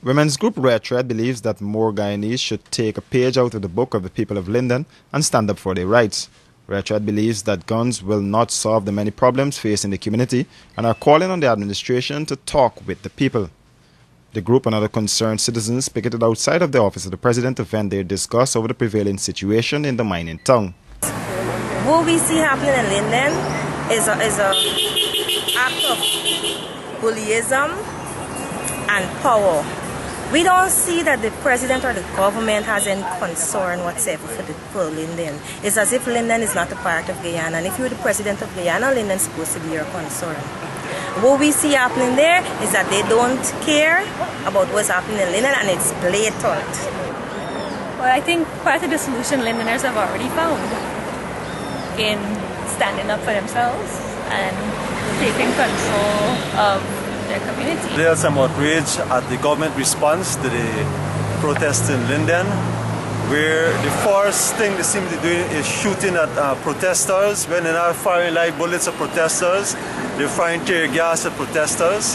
Women's group Red Thread believes that more Guyanese should take a page out of the book of the people of Linden and stand up for their rights. Red Thread believes that guns will not solve the many problems facing the community and are calling on the administration to talk with the people. The group and other concerned citizens picketed outside of the office of the president to vent their disgust over the prevailing situation in the mining town. What we see happening in Linden is an act of bullyism and power. We don't see that the president or the government has any concern whatsoever for Linden. It's as if Linden is not a part of Guyana, and if you're the president of Guyana, Linden's supposed to be your concern. What we see happening there is that they don't care about what's happening in Linden, and it's blatant. Well, I think part of the solution Lindeners have already found in standing up for themselves and taking control of their community. There's some outrage at the government response to the protests in Linden, where the first thing they seem to be doing is shooting at protesters. When they're not firing live bullets at protesters, they're firing tear gas at protesters,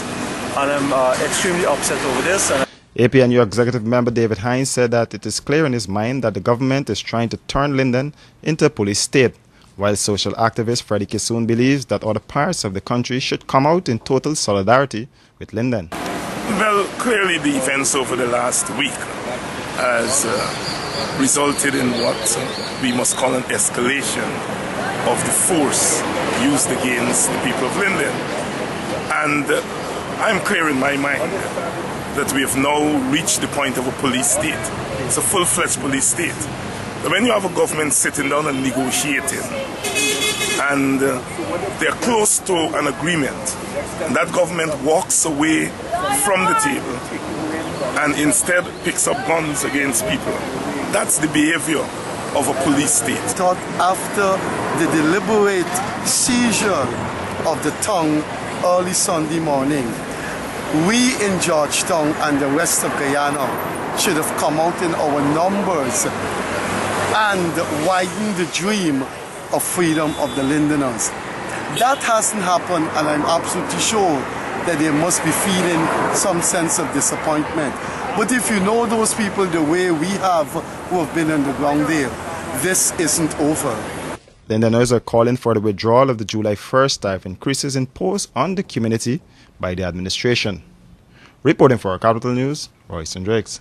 and I'm extremely upset over this. APNU Executive Member David Hines said that it is clear in his mind that the government is trying to turn Linden into a police state, while social activist Freddie Kissoon believes that other parts of the country should come out in total solidarity with Linden. Well, clearly the events over the last week has resulted in what we must call an escalation of the force used against the people of Linden. And I'm clear in my mind that we have now reached the point of a police state. It's a full-fledged police state. When you have a government sitting down and negotiating, and they're close to an agreement, and that government walks away from the table and instead picks up guns against people, that's the behavior of a police state. After the deliberate seizure of the town early Sunday morning, we in Georgetown and the rest of Guyana should have come out in our numbers and widen the dream of freedom of the Lindeners. That hasn't happened, and I'm absolutely sure that they must be feeling some sense of disappointment. But if you know those people the way we have, who have been on the ground there, this isn't over. Lindeners are calling for the withdrawal of the July 1st tariff increases imposed on the community by the administration. Reporting for Capital News, Royston Drakes.